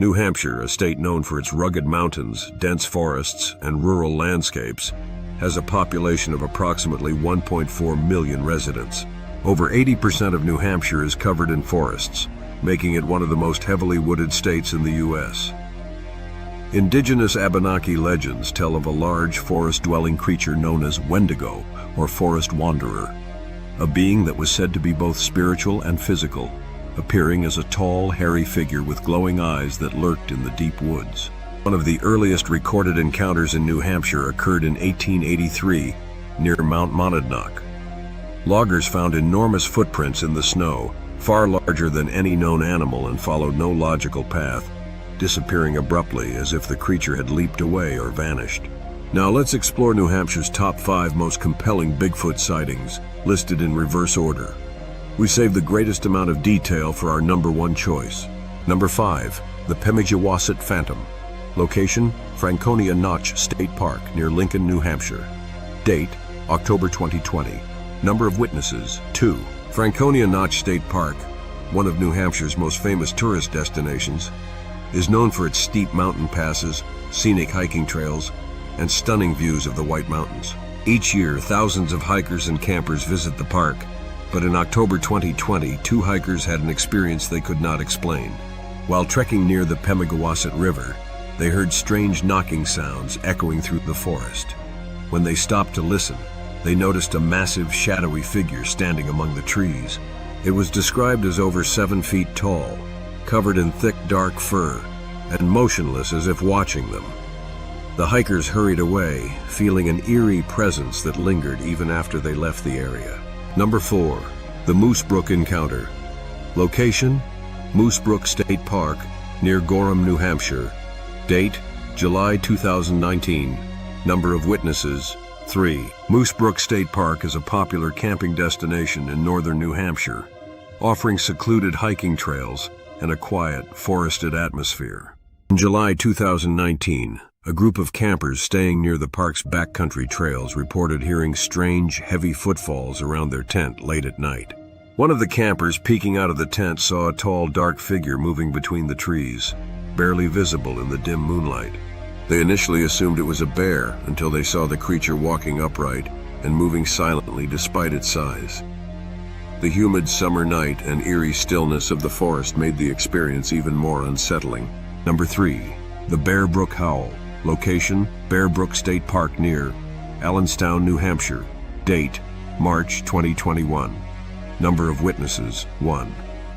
New Hampshire, a state known for its rugged mountains, dense forests, and rural landscapes, has a population of approximately 1.4 million residents. Over 80% of New Hampshire is covered in forests, making it one of the most heavily wooded states in the U.S. Indigenous Abenaki legends tell of a large forest-dwelling creature known as Wendigo, or Forest Wanderer, a being that was said to be both spiritual and physical, appearing as a tall, hairy figure with glowing eyes that lurked in the deep woods. One of the earliest recorded encounters in New Hampshire occurred in 1883 near Mount Monadnock. Loggers found enormous footprints in the snow, far larger than any known animal, and followed no logical path, disappearing abruptly as if the creature had leaped away or vanished. Now let's explore New Hampshire's top 5 most compelling Bigfoot sightings, listed in reverse order. We saved the greatest amount of detail for our number 1 choice. Number 5, the Pemigewasset Phantom. Location, Franconia Notch State Park near Lincoln, New Hampshire. Date, October 2020. Number of witnesses, 2. Franconia Notch State Park, one of New Hampshire's most famous tourist destinations, is known for its steep mountain passes, scenic hiking trails, and stunning views of the White Mountains. Each year, thousands of hikers and campers visit the park, but in October 2020, 2 hikers had an experience they could not explain. While trekking near the Pemigewasset River, they heard strange knocking sounds echoing through the forest. When they stopped to listen, they noticed a massive, shadowy figure standing among the trees. It was described as over 7 feet tall, covered in thick, dark fur, and motionless as if watching them. The hikers hurried away, feeling an eerie presence that lingered even after they left the area. Number 4, the Moose Brook Encounter. Location, Moose Brook State Park, near Gorham, New Hampshire. Date, July 2019. Number of witnesses, 3. Moose Brook State Park is a popular camping destination in northern New Hampshire, offering secluded hiking trails and a quiet, forested atmosphere. In July 2019, a group of campers staying near the park's backcountry trails reported hearing strange, heavy footfalls around their tent late at night. One of the campers peeking out of the tent saw a tall, dark figure moving between the trees, barely visible in the dim moonlight. They initially assumed it was a bear until they saw the creature walking upright and moving silently despite its size. The humid summer night and eerie stillness of the forest made the experience even more unsettling. Number 3, the Bear Brook Howl. Location, Bear Brook State Park near Allenstown, New Hampshire. Date, March 2021. Number of witnesses, 1.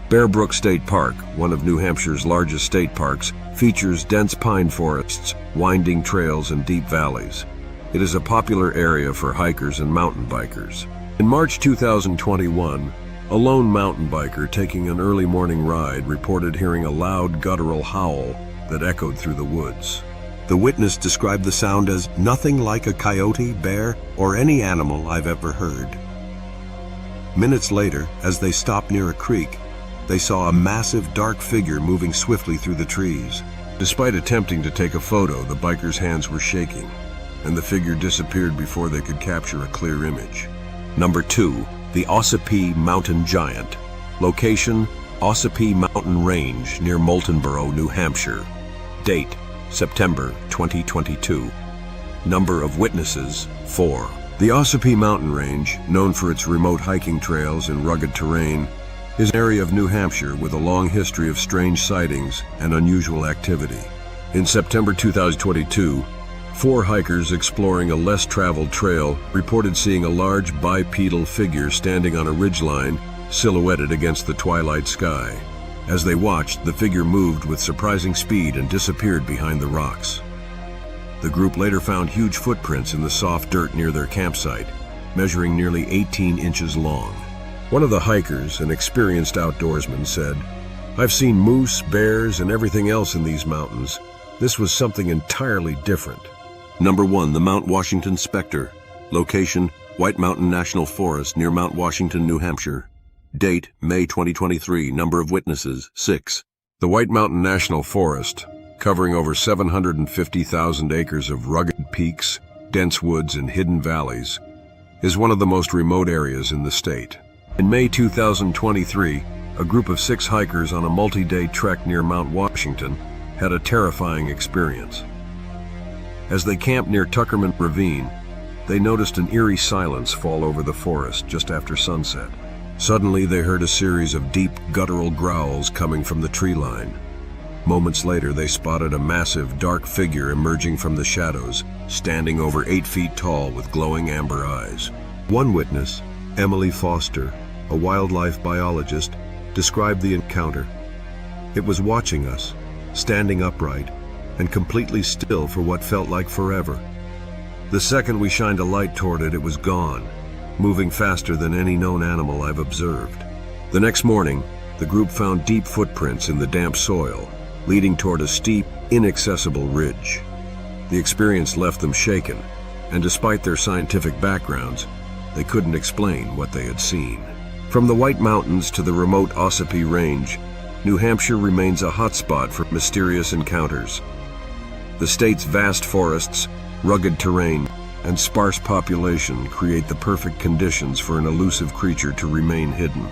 Bear Brook State Park, one of New Hampshire's largest state parks, features dense pine forests, winding trails, and deep valleys. It is a popular area for hikers and mountain bikers. In March 2021, a lone mountain biker taking an early morning ride reported hearing a loud guttural howl that echoed through the woods. The witness described the sound as nothing like a coyote, bear, or any animal I've ever heard. Minutes later, as they stopped near a creek, they saw a massive dark figure moving swiftly through the trees. Despite attempting to take a photo, the biker's hands were shaking, and the figure disappeared before they could capture a clear image. Number 2, the Ossipee Mountain Giant. Location, Ossipee Mountain Range near Moultonborough, New Hampshire. Date, September 2022. Number of witnesses, 4. The Ossipee Mountain Range, known for its remote hiking trails and rugged terrain, is an area of New Hampshire with a long history of strange sightings and unusual activity. In September 2022, 4 hikers exploring a less traveled trail reported seeing a large bipedal figure standing on a ridgeline silhouetted against the twilight sky. As they watched, the figure moved with surprising speed and disappeared behind the rocks. The group later found huge footprints in the soft dirt near their campsite, measuring nearly 18 inches long. One of the hikers, an experienced outdoorsman, said, "I've seen moose, bears, and everything else in these mountains. This was something entirely different." Number 1, the Mount Washington Spectre. Location, White Mountain National Forest near Mount Washington, New Hampshire. Date, May 2023. Number of witnesses, 6. The White Mountain National Forest, covering over 750,000 acres of rugged peaks, dense woods, and hidden valleys, is one of the most remote areas in the state. In May 2023, a group of 6 hikers on a multi-day trek near Mount Washington had a terrifying experience. As they camped near Tuckerman Ravine, they noticed an eerie silence fall over the forest just after sunset. Suddenly, they heard a series of deep, guttural growls coming from the tree line. Moments later, they spotted a massive, dark figure emerging from the shadows, standing over 8 feet tall with glowing amber eyes. One witness, Emily Foster, a wildlife biologist, described the encounter. It was watching us, standing upright, and completely still for what felt like forever. The second we shined a light toward it, it was gone, moving faster than any known animal I've observed. The next morning, the group found deep footprints in the damp soil, leading toward a steep, inaccessible ridge. The experience left them shaken, and despite their scientific backgrounds, they couldn't explain what they had seen. From the White Mountains to the remote Ossipee Range, New Hampshire remains a hotspot for mysterious encounters. The state's vast forests, rugged terrain, and sparse population create the perfect conditions for an elusive creature to remain hidden.